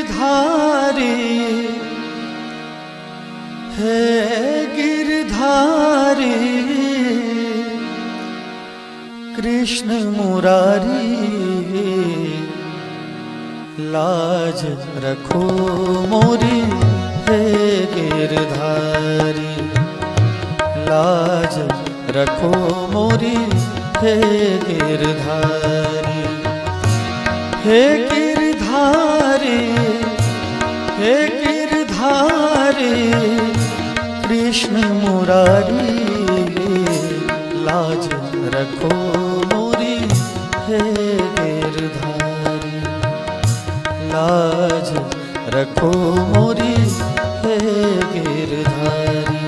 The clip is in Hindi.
गिरधारी हे गिरधारी कृष्ण मुरारी लाज रखो मोरी हे गिरधारी लाज रखो मोरी हे गिरधारी हे गिरधारी हे गिरधारी कृष्ण मुरारी लाज रखो मोरी हे गिरधारी लाज रखो मोरी हे गिरधारी।